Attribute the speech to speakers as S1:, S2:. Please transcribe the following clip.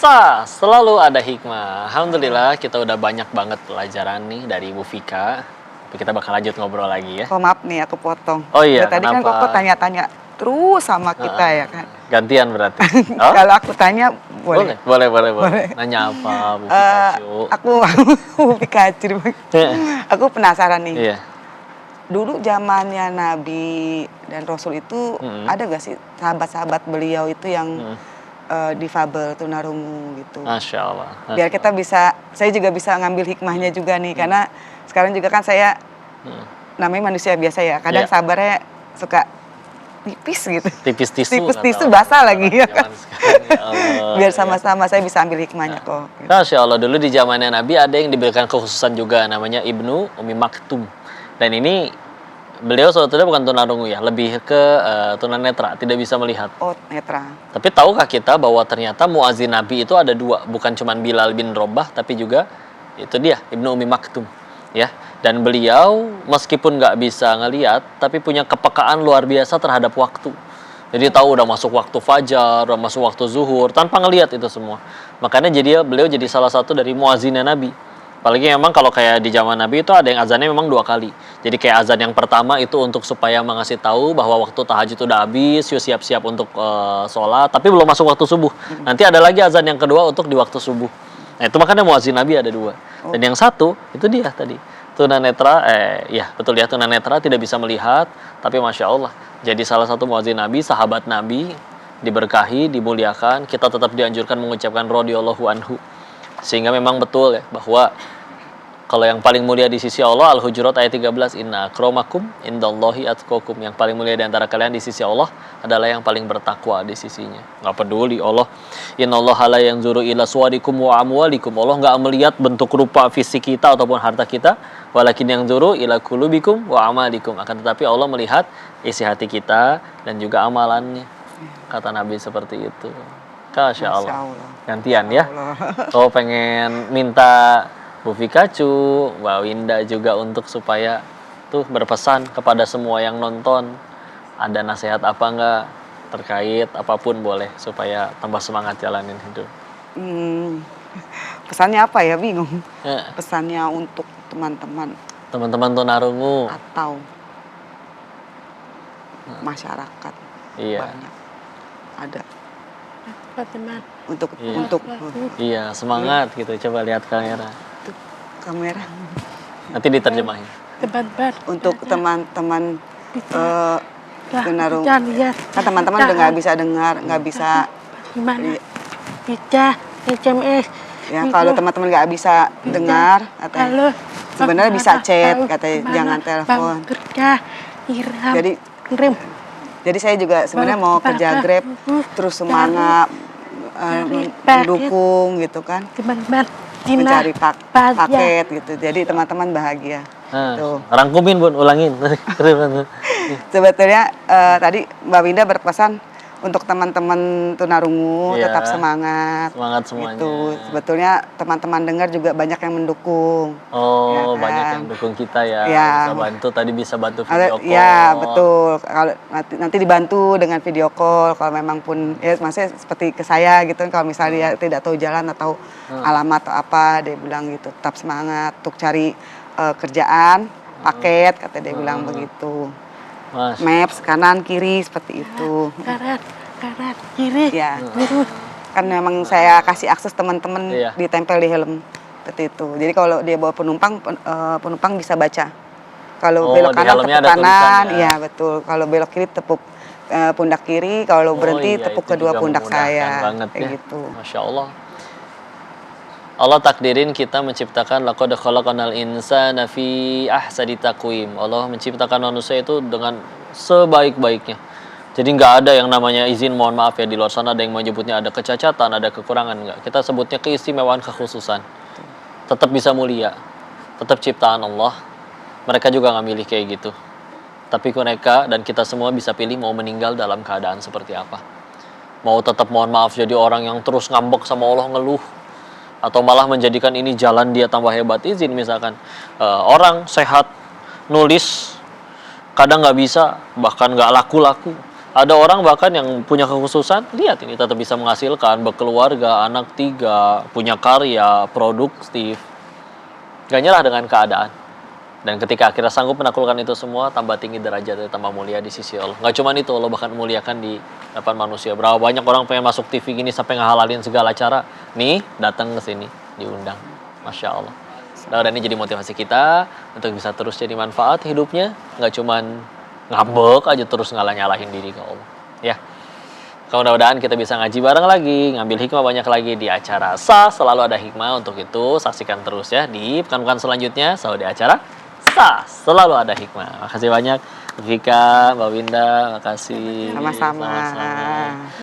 S1: Pemirsa, selalu ada hikmah. Alhamdulillah kita udah banyak banget pelajaran nih dari Ibu Vika. Tapi kita bakal lanjut ngobrol lagi ya.
S2: Oh maaf nih aku potong.
S1: Oh iya,
S2: Tadi kan
S1: kenapa?
S2: Koko tanya-tanya terus sama kita ya kan.
S1: Gantian berarti. Oh?
S2: Kalau aku tanya boleh.
S1: Boleh. Nanya apa, Bu Pikachu?
S2: Aku Bu Pikachu. Aku penasaran nih.
S1: Iya.
S2: Dulu zamannya Nabi dan Rasul itu ada gak sih sahabat-sahabat beliau itu yang difabel tunarungu gitu.
S1: Masya Allah.
S2: Biar kita bisa, saya juga bisa ngambil hikmahnya juga nih. Karena sekarang juga kan saya namanya manusia biasa ya. Kadang sabarnya suka tipis gitu.
S1: Tipis tisu.
S2: Tipis tisu basah lagi ya kan. Biar
S1: sama
S2: sama-sama saya bisa ambil hikmahnya kok. Gitu.
S1: Masya Allah, dulu di zamannya Nabi ada yang diberikan kekhususan juga, namanya Ibnu Umi Maktum. Dan ini beliau sebetulnya bukan tunarungu ya, lebih ke tunanetra, tidak bisa melihat.
S2: Oh, netra.
S1: Tapi tahukah kita bahwa ternyata muazin Nabi itu ada dua, bukan cuma Bilal bin Rabah, tapi juga itu dia Ibnu Umi Maktum, ya. Dan beliau meskipun nggak bisa ngelihat, tapi punya kepekaan luar biasa terhadap waktu. Jadi tahu udah masuk waktu fajar, udah masuk waktu zuhur, tanpa ngelihat itu semua. Makanya beliau jadi salah satu dari muazinnya Nabi. Apalagi memang kalau kayak di zaman Nabi itu ada yang azannya memang 2 kali. Jadi kayak azan yang pertama itu untuk supaya mengasih tahu bahwa waktu tahajud udah habis, yuk siap-siap untuk sholat, tapi belum masuk waktu subuh. Nanti ada lagi azan yang kedua untuk di waktu subuh. Nah itu makanya muazin Nabi ada 2. Dan yang satu itu dia tadi tunanetra, betul ya, tunanetra tidak bisa melihat, tapi masya Allah jadi salah satu muazin Nabi, sahabat Nabi, diberkahi, dimuliakan. Kita tetap dianjurkan mengucapkan radhiyallahu anhu. Sehingga memang betul ya bahwa kalau yang paling mulia di sisi Allah, Al-Hujurat ayat 13, inna akramakum indallahi atqakum, yang paling mulia di antara kalian di sisi Allah adalah yang paling bertakwa di sisinya. Nggak peduli Allah, innallaha la yanzuru ila suwarikum wa amwalikum, Allah nggak melihat bentuk rupa fisik kita ataupun harta kita, walakin yanzuru ila qulubikum wa amalikum, akan tetapi Allah melihat isi hati kita dan juga amalannya, kata Nabi seperti itu. Masya Allah. Gantian ya. Oh pengen minta Bu Pikachu, Mbak Winda juga untuk supaya tuh berpesan kepada semua yang nonton, ada nasihat apa enggak terkait apapun boleh supaya tambah semangat jalanin hidup.
S2: Pesannya apa ya, bingung. Pesannya untuk teman-teman
S1: tunarungu
S2: atau masyarakat.
S1: Iya.
S2: Banyak ada
S3: teman
S2: untuk
S1: iya, semangat gitu. Coba lihat kamera.
S2: Kamera.
S1: Nanti diterjemahin.
S3: teman-teman
S2: Untuk teman-teman tunarungu.
S3: lihat
S2: Kan teman-teman udah nggak bisa dengar, nggak bisa.
S3: gimana bisa SMS
S2: Ya kalau teman-teman nggak bisa dengar, katanya sebenarnya bisa chat, katanya jangan telepon. Jadi saya juga sebenarnya mau kerja Grab, terus semangat mendukung gitu kan, mencari paket gitu. Jadi teman-teman bahagia. Tuh.
S1: Rangkumin Bun, ulangin.
S2: Sebetulnya tadi Mbak Winda berpesan untuk teman-teman tunarungu tetap semangat.
S1: Semangat semuanya.
S2: Gitu. Sebetulnya teman-teman dengar juga banyak yang mendukung.
S1: Oh,
S2: ya kan?
S1: Banyak yang dukung kita ya. Bisa bantu, tadi bisa bantu video call.
S2: Ya, betul. Kalau nanti dibantu dengan video call kalau memang pun ya maksudnya seperti ke saya gitu, kalau misalnya dia tidak tahu jalan atau alamat atau apa, dia bilang gitu, tetap semangat untuk cari kerjaan, paket, kata dia bilang begitu. Maps kanan kiri seperti itu.
S3: Kanan kiri.
S2: Ya. Kan memang saya kasih akses teman-teman ditempel di helm seperti itu. Jadi kalau dia bawa penumpang bisa baca. Kalau belok kanan tepuk kanan, iya betul. Kalau belok kiri tepuk pundak kiri, kalau berhenti tepuk kedua pundak saya. Kayak gitu.
S1: Masya Allah. Allah takdirin kita menciptakan laqad khalaqnal insana fi ahsani taqwim. Allah menciptakan manusia itu dengan sebaik-baiknya. Jadi nggak ada yang namanya izin mohon maaf ya, di luar sana ada yang menyebutnya ada kecacatan, ada kekurangan, enggak. Kita sebutnya keistimewaan, kekhususan. Tetap bisa mulia. Tetap ciptaan Allah. Mereka juga nggak milih kayak gitu. Tapi mereka dan kita semua bisa pilih mau meninggal dalam keadaan seperti apa. Mau tetap mohon maaf jadi orang yang terus ngambek sama Allah, ngeluh, atau malah menjadikan ini jalan dia tambah hebat. Izin misalkan orang sehat nulis kadang nggak bisa, bahkan nggak laku-laku, Ada orang bahkan yang punya kekhususan, lihat ini tetap bisa menghasilkan, berkeluarga, anak 3, punya karya, produktif. Gak nyerah dengan keadaan. Dan ketika akhirnya sanggup menaklukkan itu semua, tambah tinggi derajatnya, tambah mulia di sisi Allah. Gak cuma itu, Allah bahkan muliakan di depan manusia. Berapa banyak orang pengen masuk TV gini sampai ngehalalin segala cara. Nih, datang ke sini, diundang. Masya Allah. Dan ini jadi motivasi kita untuk bisa terus jadi manfaat hidupnya. Gak cuman ngambek aja terus ngalah-nyalahin diri ke Allah. Ya. Mudah-mudahan kita bisa ngaji bareng lagi, ngambil hikmah banyak lagi di acara Sah. Selalu ada hikmah untuk itu. Saksikan terus ya di pekan-pekan selanjutnya. Selalu di acara Sah. Selalu ada hikmah. Makasih banyak Vika, Mbak Winda. Makasih.
S2: Sama-sama.